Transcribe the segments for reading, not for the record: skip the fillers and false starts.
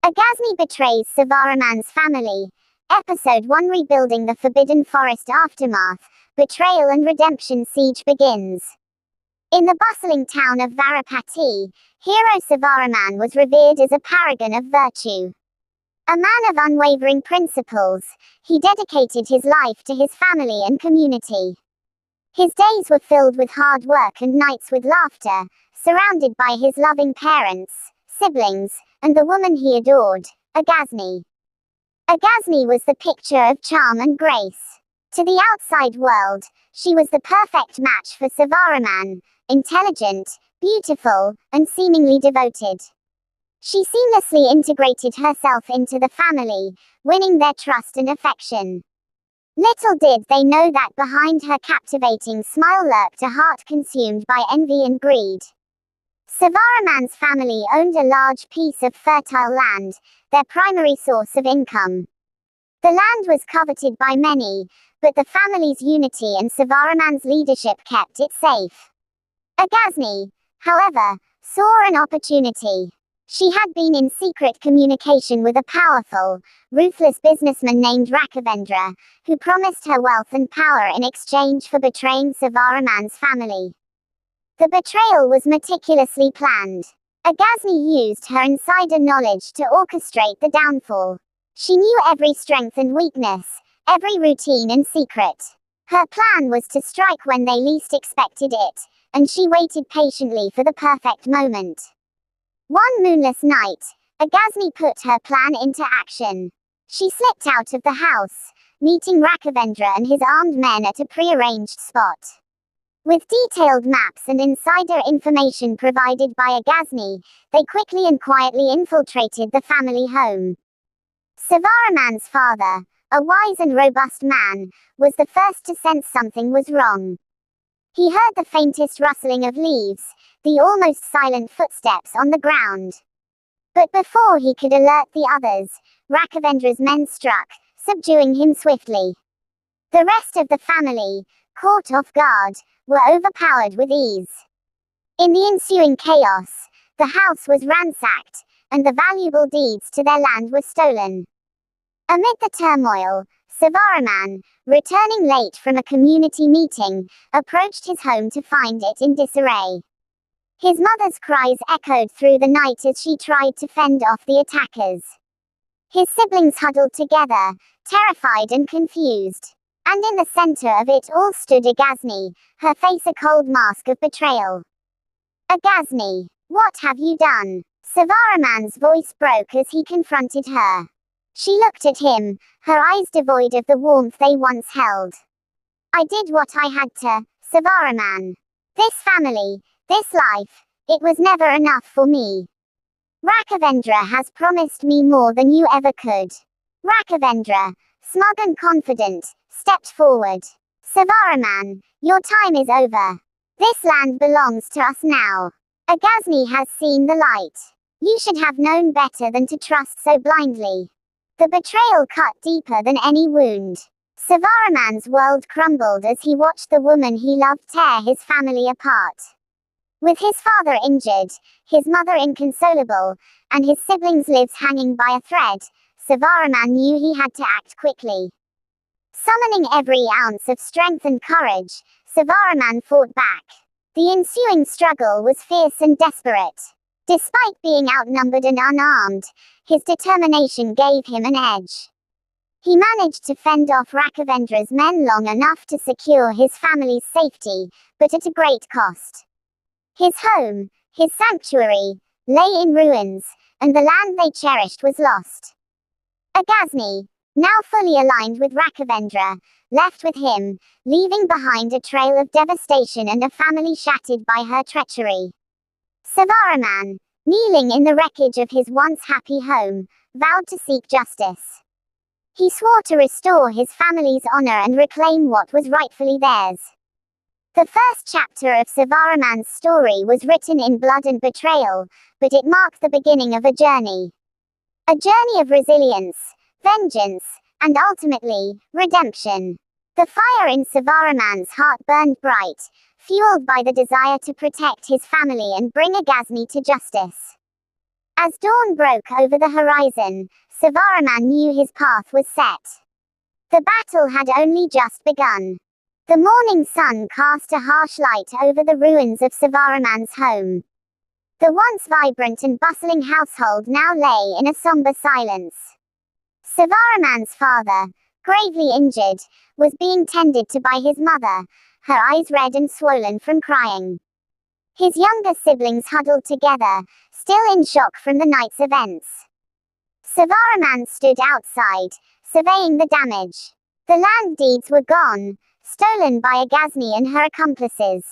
Agasni betrays Sivaraman's family. Episode-1 Rebuilding the Forbidden Forest Aftermath, Betrayal and Redemption Siege begins. In the bustling town of Varapati, hero Sivaraman was revered as a paragon of virtue. A man of unwavering principles, he dedicated his life to his family and community. His days were filled with hard work and nights with laughter, surrounded by his loving parents, siblings, and the woman he adored, Agasni. Agasni was the picture of charm and grace. To the outside world, she was the perfect match for Sivaraman, intelligent, beautiful, and seemingly devoted. She seamlessly integrated herself into the family, winning their trust and affection. Little did they know that behind her captivating smile lurked a heart consumed by envy and greed. Sivaraman's family owned a large piece of fertile land, their primary source of income. The land was coveted by many, but the family's unity and Sivaraman's leadership kept it safe. Agasni, however, saw an opportunity. She had been in secret communication with a powerful, ruthless businessman named Rakhavendra, who promised her wealth and power in exchange for betraying Sivaraman's family. The betrayal was meticulously planned. Agasni used her insider knowledge to orchestrate the downfall. She knew every strength and weakness, every routine and secret. Her plan was to strike when they least expected it, and she waited patiently for the perfect moment. One moonless night, Agasni put her plan into action. She slipped out of the house, meeting Rakhavendra and his armed men at a prearranged spot. With detailed maps and insider information provided by Agasni, they quickly and quietly infiltrated the family home. Sivaraman's father, a wise and robust man, was the first to sense something was wrong. He heard the faintest rustling of leaves, the almost silent footsteps on the ground. But before he could alert the others, Rakhavendra's men struck, subduing him swiftly. The rest of the family, caught off guard, were overpowered with ease. In the ensuing chaos, the house was ransacked, and the valuable deeds to their land were stolen. Amid the turmoil, Sivaraman, returning late from a community meeting, approached his home to find it in disarray. His mother's cries echoed through the night as she tried to fend off the attackers. His siblings huddled together, terrified and confused. And in the center of it all stood Agasni, her face a cold mask of betrayal. "Agasni, what have you done?" Sivaraman's voice broke as he confronted her. She looked at him, her eyes devoid of the warmth they once held. "I did what I had to, Sivaraman. This family, this life, it was never enough for me. Rakhavendra has promised me more than you ever could." Rakhavendra, smug and confident, stepped forward. "Sivaraman, your time is over. This land belongs to us now. Agasni has seen the light. You should have known better than to trust so blindly." The betrayal cut deeper than any wound. Sivaraman's world crumbled as he watched the woman he loved tear his family apart. With his father injured, his mother inconsolable, and his siblings' lives hanging by a thread, Sivaraman knew he had to act quickly. Summoning every ounce of strength and courage, Sivaraman fought back. The ensuing struggle was fierce and desperate. Despite being outnumbered and unarmed, his determination gave him an edge. He managed to fend off Rakhavendra's men long enough to secure his family's safety, but at a great cost. His home, his sanctuary, lay in ruins, and the land they cherished was lost. Agasni, now fully aligned with Rakhavendra, left with him, leaving behind a trail of devastation and a family shattered by her treachery. Sivaraman, kneeling in the wreckage of his once happy home, vowed to seek justice. He swore to restore his family's honor and reclaim what was rightfully theirs. The first chapter of Sivaraman's story was written in blood and betrayal, but it marked the beginning of a journey. A journey of resilience, vengeance, and ultimately, redemption. The fire in Sivaraman's heart burned bright, fueled by the desire to protect his family and bring Agasni to justice. As dawn broke over the horizon, Sivaraman knew his path was set. The battle had only just begun. The morning sun cast a harsh light over the ruins of Sivaraman's home. The once vibrant and bustling household now lay in a somber silence. Sivaraman's father, gravely injured, was being tended to by his mother, her eyes red and swollen from crying. His younger siblings huddled together, still in shock from the night's events. Sivaraman stood outside, surveying the damage. The land deeds were gone, stolen by Agasni and her accomplices.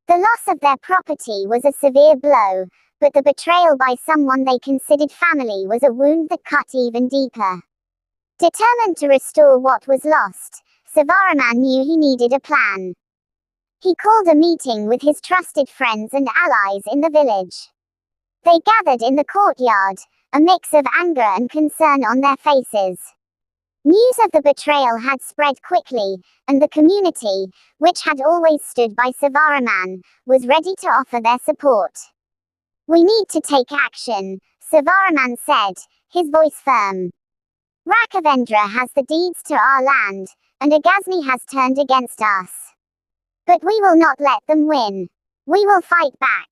The loss of their property was a severe blow, but the betrayal by someone they considered family was a wound that cut even deeper. Determined to restore what was lost, Sivaraman knew he needed a plan. He called a meeting with his trusted friends and allies in the village. They gathered in the courtyard, a mix of anger and concern on their faces. News of the betrayal had spread quickly, and the community, which had always stood by Sivaraman, was ready to offer their support. "We need to take action," Sivaraman said, his voice firm. "Rakavendra has the deeds to our land, and Agasni has turned against us. But we will not let them win. We will fight back."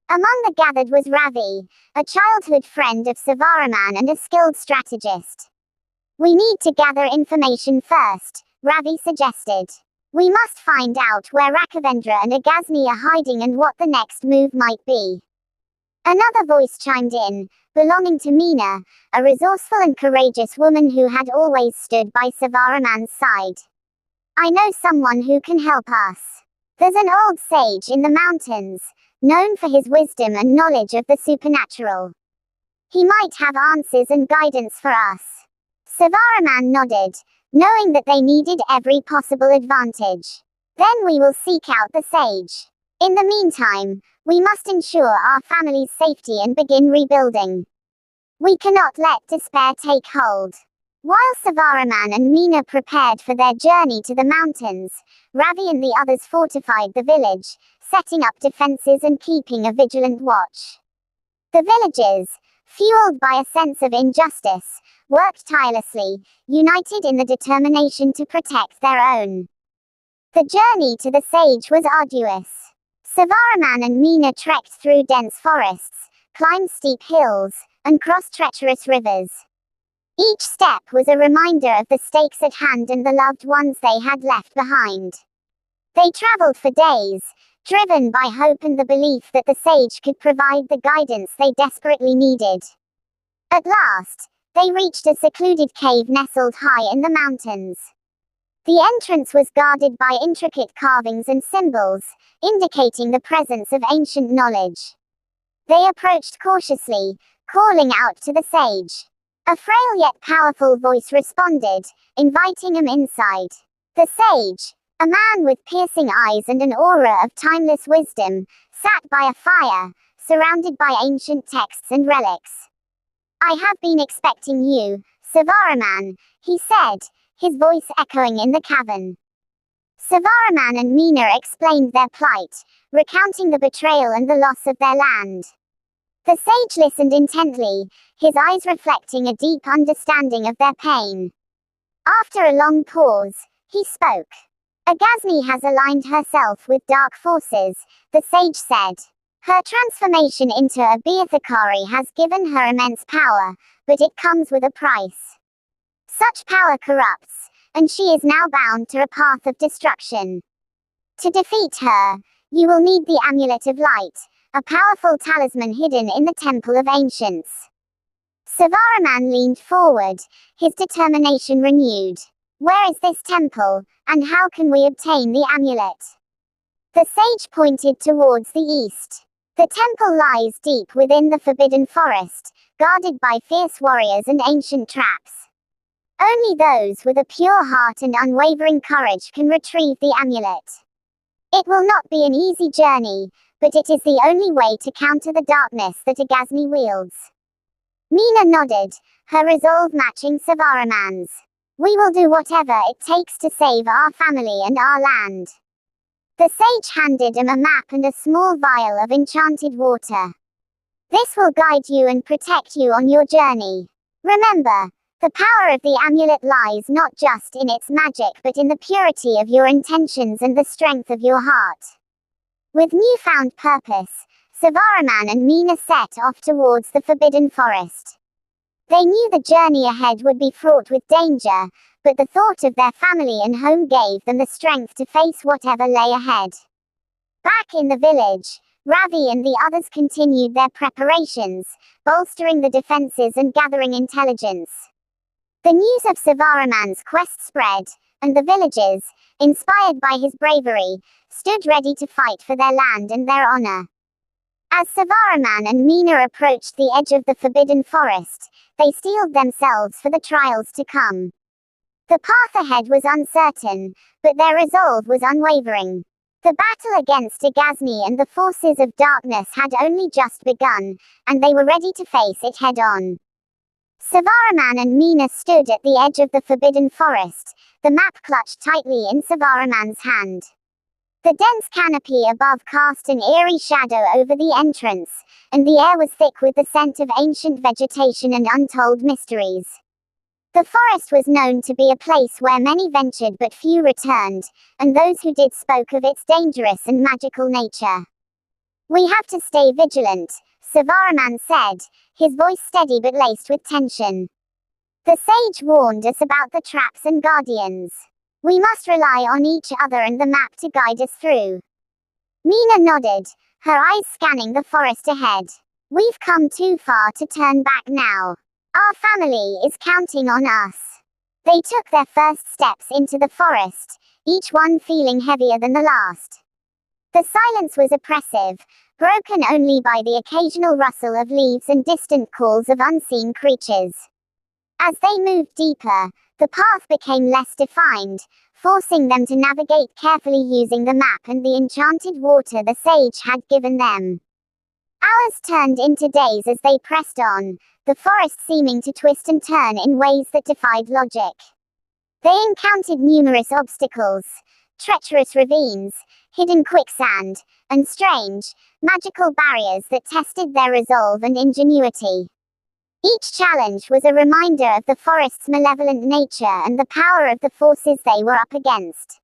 Among the gathered was Ravi, a childhood friend of Sivaraman and a skilled strategist. "We need to gather information first," Ravi suggested. "We must find out where Rakavendra and Agasni are hiding and what the next move might be." Another voice chimed in, belonging to Meena, a resourceful and courageous woman who had always stood by Sivaraman's side. "I know someone who can help us. There's an old sage in the mountains, known for his wisdom and knowledge of the supernatural. He might have answers and guidance for us." Sivaraman nodded, knowing that they needed every possible advantage. "Then we will seek out the sage. In the meantime, we must ensure our family's safety and begin rebuilding. We cannot let despair take hold." While Sivaraman and Meena prepared for their journey to the mountains, Ravi and the others fortified the village, setting up defenses and keeping a vigilant watch. The villagers, fueled by a sense of injustice, worked tirelessly, united in the determination to protect their own. The journey to the sage was arduous. Sivaraman and Meena trekked through dense forests, climbed steep hills, and crossed treacherous rivers. Each step was a reminder of the stakes at hand and the loved ones they had left behind. They traveled for days, driven by hope and the belief that the sage could provide the guidance they desperately needed. At last, they reached a secluded cave nestled high in the mountains. The entrance was guarded by intricate carvings and symbols, indicating the presence of ancient knowledge. They approached cautiously, calling out to the sage. A frail yet powerful voice responded, inviting him inside. The sage, a man with piercing eyes and an aura of timeless wisdom, sat by a fire, surrounded by ancient texts and relics. "I have been expecting you, Sivaraman," he said, his voice echoing in the cavern. Sivaraman and Meena explained their plight, recounting the betrayal and the loss of their land. The sage listened intently, his eyes reflecting a deep understanding of their pain. After a long pause, he spoke. "Agasni has aligned herself with dark forces," the sage said. "Her transformation into a Beathakari has given her immense power, but it comes with a price. Such power corrupts, and she is now bound to a path of destruction. To defeat her, you will need the Amulet of Light, a powerful talisman hidden in the Temple of Ancients." Sivaraman leaned forward, his determination renewed. "Where is this temple, and how can we obtain the amulet?" The sage pointed towards the east. "The temple lies deep within the Forbidden Forest, guarded by fierce warriors and ancient traps. Only those with a pure heart and unwavering courage can retrieve the amulet. It will not be an easy journey, but it is the only way to counter the darkness that Agasni wields." Meena nodded, her resolve matching Sivaraman's. "We will do whatever it takes to save our family and our land." The sage handed him a map and a small vial of enchanted water. This will guide you and protect you on your journey. Remember, the power of the amulet lies not just in its magic but in the purity of your intentions and the strength of your heart. With newfound purpose, Sivaraman and Mina set off towards the Forbidden Forest. They knew the journey ahead would be fraught with danger, but the thought of their family and home gave them the strength to face whatever lay ahead. Back in the village, Ravi and the others continued their preparations, bolstering the defenses and gathering intelligence. The news of Sivaraman's quest spread, and the villagers, inspired by his bravery, stood ready to fight for their land and their honor. As Sivaraman and Mina approached the edge of the Forbidden Forest, they steeled themselves for the trials to come. The path ahead was uncertain, but their resolve was unwavering. The battle against Agasni and the forces of darkness had only just begun, and they were ready to face it head-on. Sivaraman and Mina stood at the edge of the Forbidden Forest, the map clutched tightly in Sivaraman's hand. The dense canopy above cast an eerie shadow over the entrance, and the air was thick with the scent of ancient vegetation and untold mysteries. The forest was known to be a place where many ventured but few returned, and those who did spoke of its dangerous and magical nature. "We have to stay vigilant," Sivaraman said, his voice steady but laced with tension. "The sage warned us about the traps and guardians. We must rely on each other and the map to guide us through." Mina nodded, her eyes scanning the forest ahead. "We've come too far to turn back now. Our family is counting on us." They took their first steps into the forest, each one feeling heavier than the last. The silence was oppressive, broken only by the occasional rustle of leaves and distant calls of unseen creatures. As they moved deeper, the path became less defined, forcing them to navigate carefully using the map and the enchanted water the sage had given them. Hours turned into days as they pressed on, the forest seeming to twist and turn in ways that defied logic. They encountered numerous obstacles, treacherous ravines, hidden quicksand, and strange, magical barriers that tested their resolve and ingenuity. Each challenge was a reminder of the forest's malevolent nature and the power of the forces they were up against.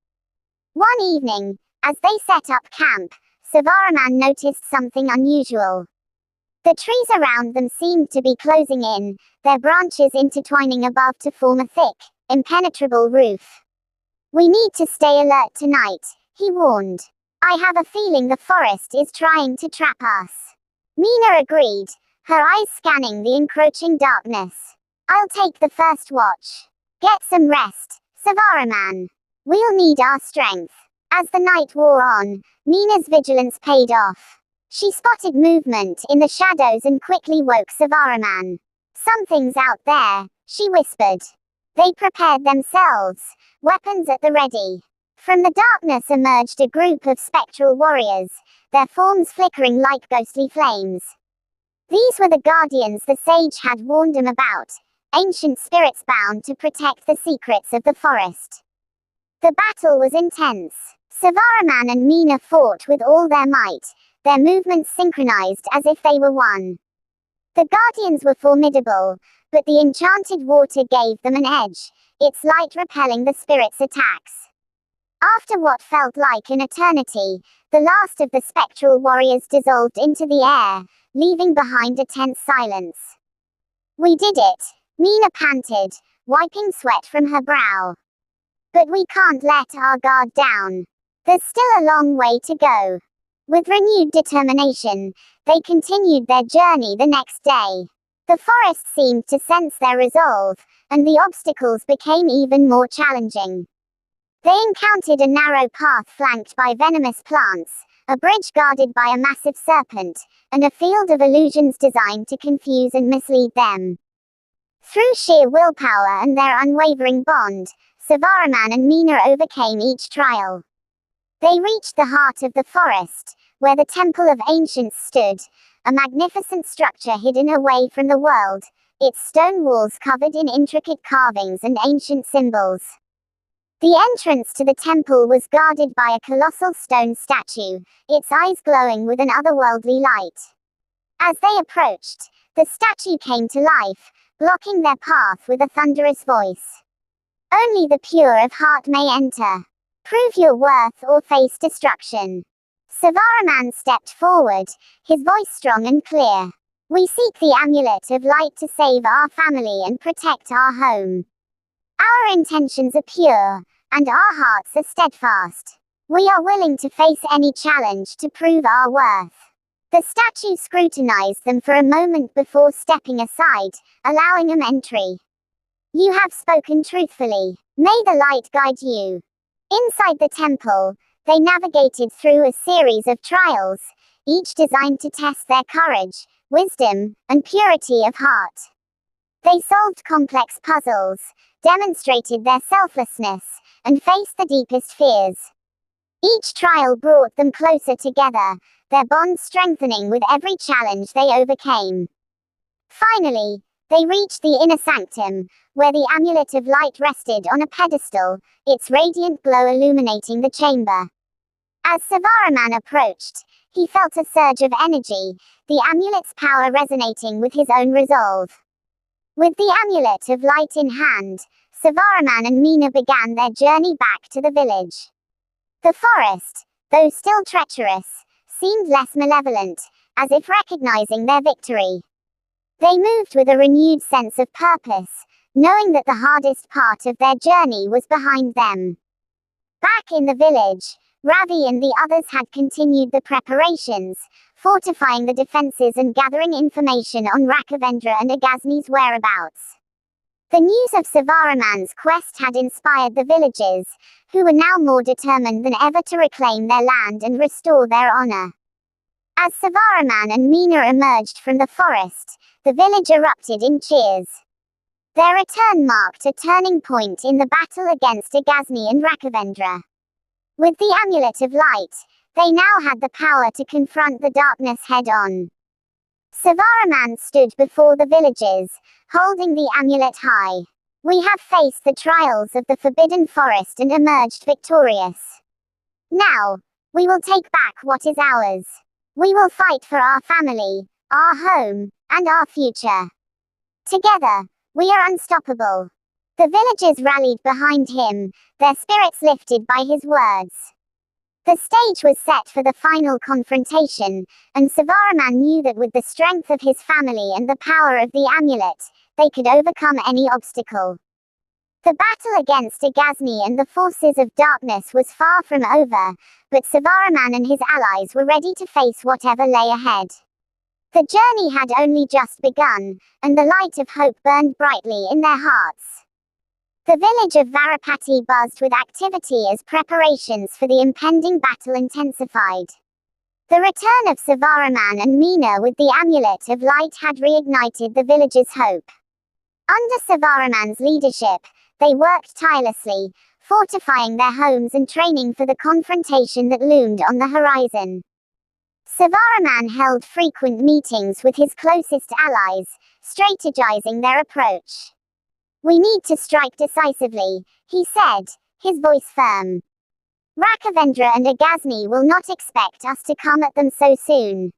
One evening, as they set up camp, Sivaraman noticed something unusual. The trees around them seemed to be closing in, their branches intertwining above to form a thick, impenetrable roof. "We need to stay alert tonight," he warned. "I have a feeling the forest is trying to trap us." Mina agreed, her eyes scanning the encroaching darkness. "I'll take the first watch. Get some rest, Sivaraman. We'll need our strength." As the night wore on, Mina's vigilance paid off. She spotted movement in the shadows and quickly woke Sivaraman. "Something's out there," she whispered. They prepared themselves, weapons at the ready. From the darkness emerged a group of spectral warriors, their forms flickering like ghostly flames. These were the guardians the sage had warned them about, ancient spirits bound to protect the secrets of the forest. The battle was intense. Sivaraman and Mina fought with all their might, their movements synchronized as if they were one. The guardians were formidable, but the enchanted water gave them an edge, its light repelling the spirits' attacks. After what felt like an eternity, the last of the spectral warriors dissolved into the air, leaving behind a tense silence. "We did it," Mina panted, wiping sweat from her brow. "But we can't let our guard down. There's still a long way to go." With renewed determination, they continued their journey the next day. The forest seemed to sense their resolve, and the obstacles became even more challenging. They encountered a narrow path flanked by venomous plants, a bridge guarded by a massive serpent, and a field of illusions designed to confuse and mislead them. Through sheer willpower and their unwavering bond, Sivaraman and Mina overcame each trial. They reached the heart of the forest, where the Temple of Ancients stood, a magnificent structure hidden away from the world, its stone walls covered in intricate carvings and ancient symbols. The entrance to the temple was guarded by a colossal stone statue, its eyes glowing with an otherworldly light. As they approached, the statue came to life, blocking their path with a thunderous voice. Only the pure of heart may enter. Prove your worth or face destruction. Sivaraman stepped forward, his voice strong and clear. We seek the amulet of light to save our family and protect our home. Our intentions are pure, and our hearts are steadfast. We are willing to face any challenge to prove our worth. The statue scrutinized them for a moment before stepping aside, allowing them entry. You have spoken truthfully. May the light guide you. Inside the temple, they navigated through a series of trials, each designed to test their courage, wisdom, and purity of heart. They solved complex puzzles, demonstrated their selflessness, and faced the deepest fears. Each trial brought them closer together, their bond strengthening with every challenge they overcame. Finally, they reached the inner sanctum, where the amulet of light rested on a pedestal, its radiant glow illuminating the chamber. As Sivaraman approached, he felt a surge of energy, the amulet's power resonating with his own resolve. With the amulet of light in hand, Sivaraman and Meena began their journey back to the village. The forest, though still treacherous, seemed less malevolent, as if recognizing their victory. They moved with a renewed sense of purpose, knowing that the hardest part of their journey was behind them. Back in the village, Ravi and the others had continued the preparations, fortifying the defenses and gathering information on Rakhavendra and Agasni's whereabouts. The news of Sivaraman's quest had inspired the villagers, who were now more determined than ever to reclaim their land and restore their honor. As Sivaraman and Meena emerged from the forest, the village erupted in cheers. Their return marked a turning point in the battle against Agasni and Rakhavendra. With the amulet of light, they now had the power to confront the darkness head-on. Sivaraman stood before the villagers, holding the amulet high. We have faced the trials of the Forbidden Forest and emerged victorious. Now, we will take back what is ours. We will fight for our family, our home, and our future. Together, we are unstoppable. The villagers rallied behind him, their spirits lifted by his words. The stage was set for the final confrontation, and Sivaraman knew that with the strength of his family and the power of the amulet, they could overcome any obstacle. The battle against Agasni and the forces of darkness was far from over, but Sivaraman and his allies were ready to face whatever lay ahead. The journey had only just begun, and the light of hope burned brightly in their hearts. The village of Varapati buzzed with activity as preparations for the impending battle intensified. The return of Sivaraman and Meena with the amulet of light had reignited the village's hope. Under Sivaraman's leadership, they worked tirelessly, fortifying their homes and training for the confrontation that loomed on the horizon. Sivaraman held frequent meetings with his closest allies, strategizing their approach. We need to strike decisively, he said, his voice firm. Rakhavendra and Agasni will not expect us to come at them so soon.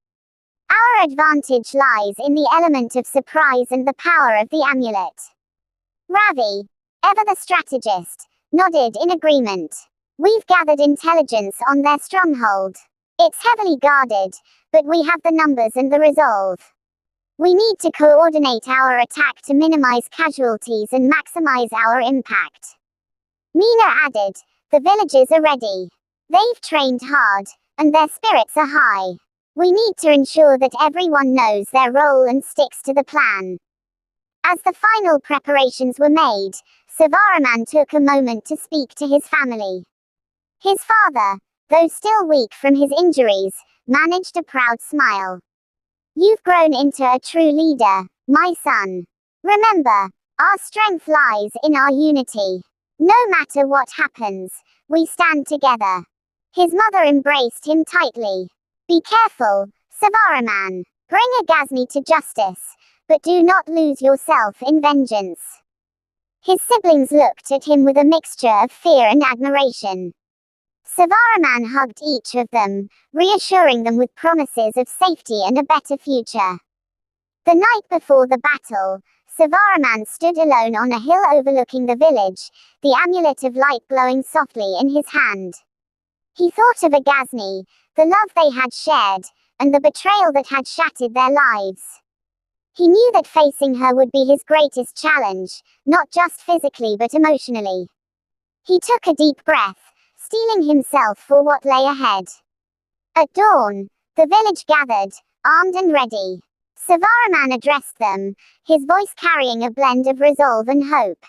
Our advantage lies in the element of surprise and the power of the amulet. Ravi, ever the strategist, nodded in agreement. We've gathered intelligence on their stronghold. It's heavily guarded, but we have the numbers and the resolve. We need to coordinate our attack to minimize casualties and maximize our impact. Meena added, the villagers are ready. They've trained hard, and their spirits are high. We need to ensure that everyone knows their role and sticks to the plan. As the final preparations were made, Sivaraman took a moment to speak to his family. His father, though still weak from his injuries, managed a proud smile. You've grown into a true leader, my son. Remember, our strength lies in our unity. No matter what happens, we stand together. His mother embraced him tightly. Be careful, Sivaraman. Bring Agasni to justice, but do not lose yourself in vengeance. His siblings looked at him with a mixture of fear and admiration. Sivaraman hugged each of them, reassuring them with promises of safety and a better future. The night before the battle, Sivaraman stood alone on a hill overlooking the village, the amulet of light glowing softly in his hand. He thought of Agasni, the love they had shared, and the betrayal that had shattered their lives. He knew that facing her would be his greatest challenge, not just physically but emotionally. He took a deep breath, steeling himself for what lay ahead. At dawn, the village gathered, armed and ready. Sivaraman addressed them, his voice carrying a blend of resolve and hope.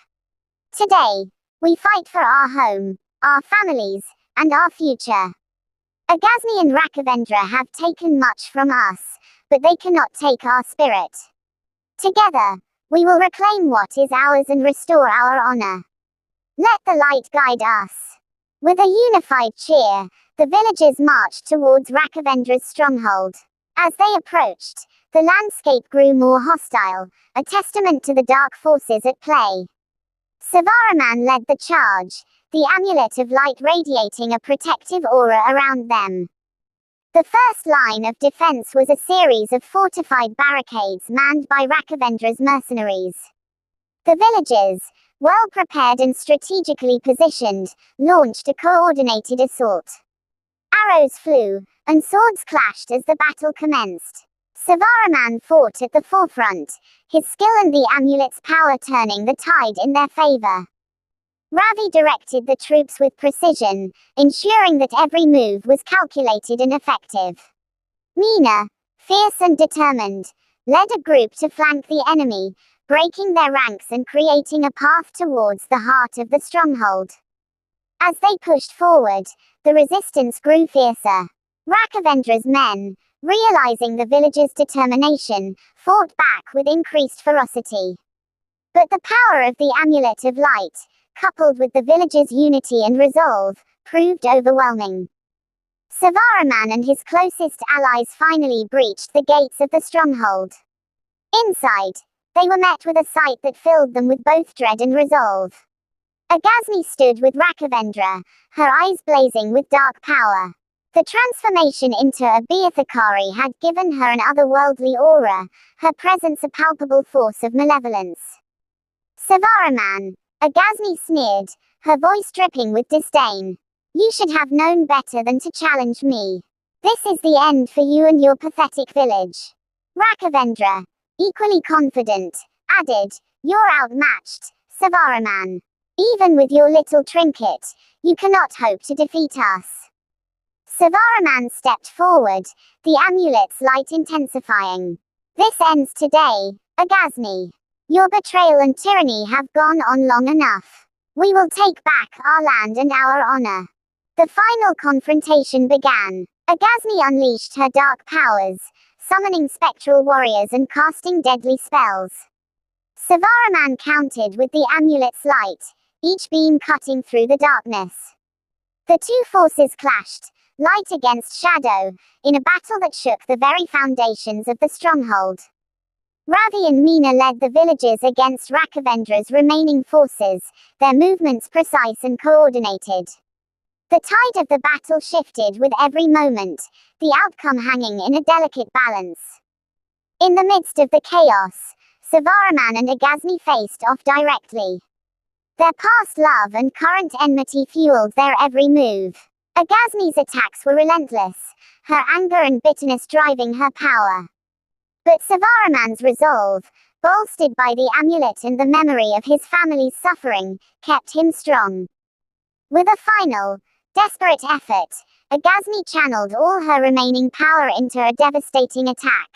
Today, we fight for our home, our families, and our future. Agasni and Rakhavendra have taken much from us, but they cannot take our spirit. Together, we will reclaim what is ours and restore our honor. Let the light guide us. With a unified cheer, the villagers marched towards Rakhavendra's stronghold. As they approached, the landscape grew more hostile, a testament to the dark forces at play. Sivaraman led the charge, the amulet of light radiating a protective aura around them. The first line of defense was a series of fortified barricades manned by Rakhavendra's mercenaries. The villagers, well prepared and strategically positioned, launched a coordinated assault. Arrows flew, and swords clashed as the battle commenced. Sivaraman fought at the forefront, his skill and the amulet's power turning the tide in their favor. Ravi directed the troops with precision, ensuring that every move was calculated and effective. Meena, fierce and determined, led a group to flank the enemy, breaking their ranks and creating a path towards the heart of the stronghold. As they pushed forward, the resistance grew fiercer. Rakhavendra's men, realizing the villagers' determination, fought back with increased ferocity. But the power of the amulet of light, coupled with the villagers' unity and resolve, proved overwhelming. Sivaraman and his closest allies finally breached the gates of the stronghold. Inside, they were met with a sight that filled them with both dread and resolve. Agasni stood with Rakhavendra, her eyes blazing with dark power. The transformation into a Beathakari had given her an otherworldly aura, her presence a palpable force of malevolence. Sivaraman, Agasni sneered, her voice dripping with disdain. You should have known better than to challenge me. This is the end for you and your pathetic village. Rakhavendra, equally confident, added, You're outmatched, Sivaraman. Even with your little trinket, you cannot hope to defeat us. Sivaraman stepped forward, the amulet's light intensifying. This ends today, Agasni. Your betrayal and tyranny have gone on long enough. We will take back our land and our honor. The final confrontation began. Agasni unleashed her dark powers, summoning spectral warriors and casting deadly spells. Sivaraman countered with the amulet's light, each beam cutting through the darkness. The two forces clashed, light against shadow, in a battle that shook the very foundations of the stronghold. Ravi and Meena led the villagers against Rakhavendra's remaining forces, their movements precise and coordinated. The tide of the battle shifted with every moment, the outcome hanging in a delicate balance. In the midst of the chaos, Sivaraman and Agasni faced off directly. Their past love and current enmity fueled their every move. Agasni's attacks were relentless, her anger and bitterness driving her power. But Sivaraman's resolve, bolstered by the amulet and the memory of his family's suffering, kept him strong. With a final, desperate effort, Agasni channeled all her remaining power into a devastating attack.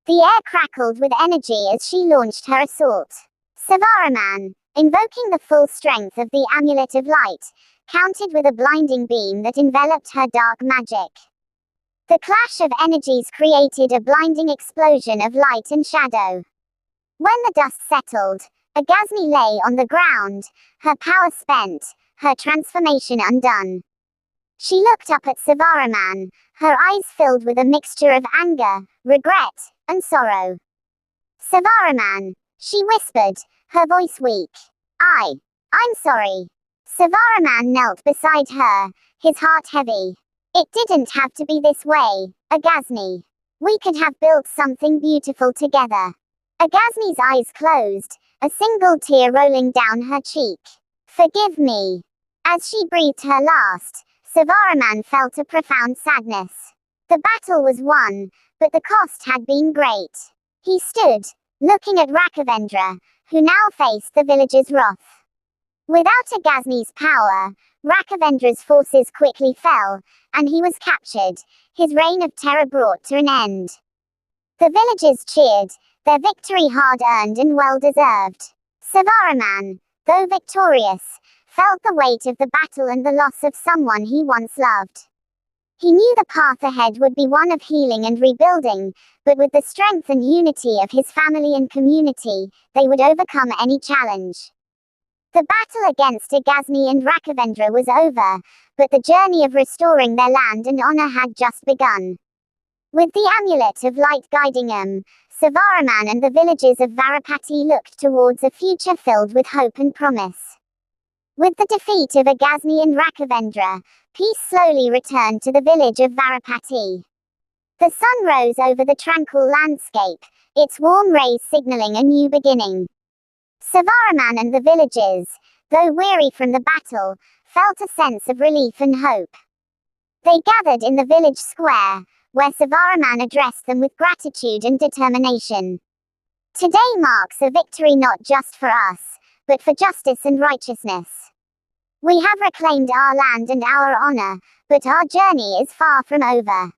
The air crackled with energy as she launched her assault. Sivaraman, invoking the full strength of the amulet of light, countered with a blinding beam that enveloped her dark magic. The clash of energies created a blinding explosion of light and shadow. When the dust settled, Agasni lay on the ground, her power spent, her transformation undone. She looked up at Sivaraman, her eyes filled with a mixture of anger, regret, and sorrow. Sivaraman, she whispered, her voice weak. I'm sorry. Sivaraman knelt beside her, his heart heavy. It didn't have to be this way, Agasni. We could have built something beautiful together. Agasni's eyes closed, a single tear rolling down her cheek. Forgive me. As she breathed her last, Sivaraman felt a profound sadness. The battle was won, but the cost had been great. He stood, looking at Rakhavendra, who now faced the village's wrath. Without Agasni's power, Rakhavendra's forces quickly fell, and he was captured, his reign of terror brought to an end. The villagers cheered, their victory hard-earned and well-deserved. Sivaraman, though victorious, felt the weight of the battle and the loss of someone he once loved. He knew the path ahead would be one of healing and rebuilding, but with the strength and unity of his family and community, they would overcome any challenge. The battle against Agasni and Rakhavendra was over, but the journey of restoring their land and honor had just begun. With the amulet of light guiding them, Sivaraman and the villages of Varapati looked towards a future filled with hope and promise. With the defeat of Agasni and Rakhavendra, peace slowly returned to the village of Varapati. The sun rose over the tranquil landscape, its warm rays signaling a new beginning. Sivaraman and the villagers, though weary from the battle, felt a sense of relief and hope. They gathered in the village square, where Sivaraman addressed them with gratitude and determination. Today marks a victory not just for us, but for justice and righteousness. We have reclaimed our land and our honor, but our journey is far from over.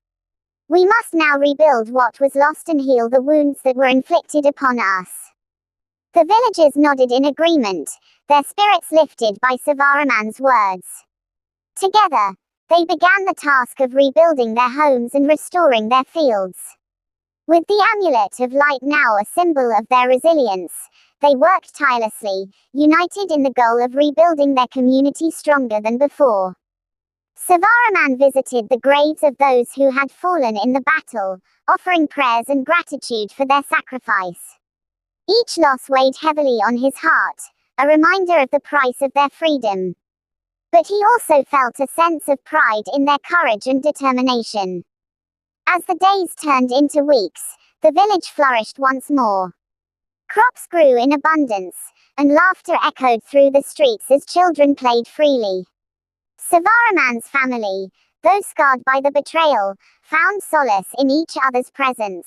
We must now rebuild what was lost and heal the wounds that were inflicted upon us. The villagers nodded in agreement, their spirits lifted by Sivaraman's words. Together, they began the task of rebuilding their homes and restoring their fields. With the amulet of light now a symbol of their resilience, they worked tirelessly, united in the goal of rebuilding their community stronger than before. Sivaraman visited the graves of those who had fallen in the battle, offering prayers and gratitude for their sacrifice. Each loss weighed heavily on his heart, a reminder of the price of their freedom. But he also felt a sense of pride in their courage and determination. As the days turned into weeks, the village flourished once more. Crops grew in abundance, and laughter echoed through the streets as children played freely. Sivaraman's family, though scarred by the betrayal, found solace in each other's presence.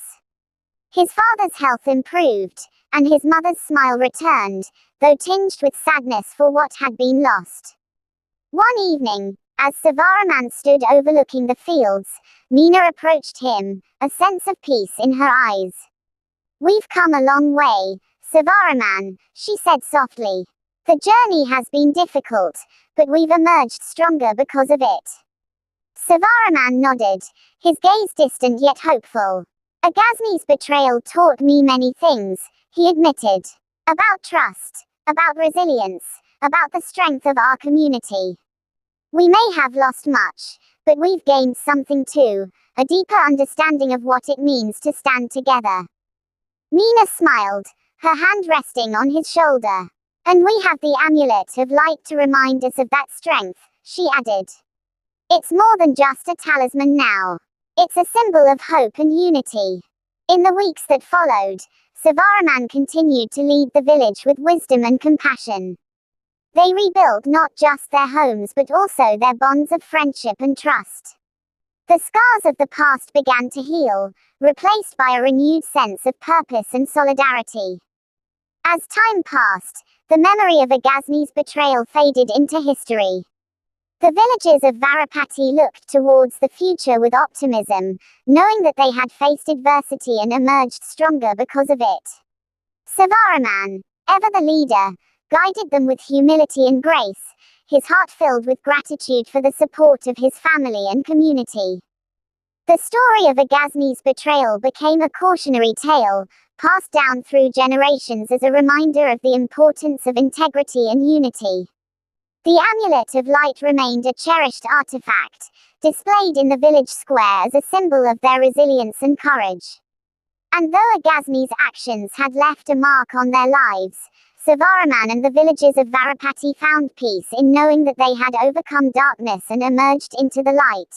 His father's health improved, and his mother's smile returned, though tinged with sadness for what had been lost. One evening, as Sivaraman stood overlooking the fields, Meena approached him, a sense of peace in her eyes. "We've come a long way, Sivaraman," she said softly. "The journey has been difficult, but we've emerged stronger because of it." Sivaraman nodded, his gaze distant yet hopeful. "Agasni's betrayal taught me many things," he admitted. "About trust, about resilience, about the strength of our community. We may have lost much, but we've gained something too, a deeper understanding of what it means to stand together." Meena smiled, her hand resting on his shoulder. "And we have the amulet of light to remind us of that strength," she added. "It's more than just a talisman now. It's a symbol of hope and unity." In the weeks that followed, Sivaraman continued to lead the village with wisdom and compassion. They rebuilt not just their homes but also their bonds of friendship and trust. The scars of the past began to heal, replaced by a renewed sense of purpose and solidarity. As time passed, the memory of Agasni's betrayal faded into history. The villagers of Varapati looked towards the future with optimism, knowing that they had faced adversity and emerged stronger because of it. Sivaraman, ever the leader, guided them with humility and grace, his heart filled with gratitude for the support of his family and community. The story of Agasni's betrayal became a cautionary tale, passed down through generations as a reminder of the importance of integrity and unity. The amulet of light remained a cherished artifact, displayed in the village square as a symbol of their resilience and courage. And though Agasni's actions had left a mark on their lives, Sivaraman and the villagers of Varapati found peace in knowing that they had overcome darkness and emerged into the light.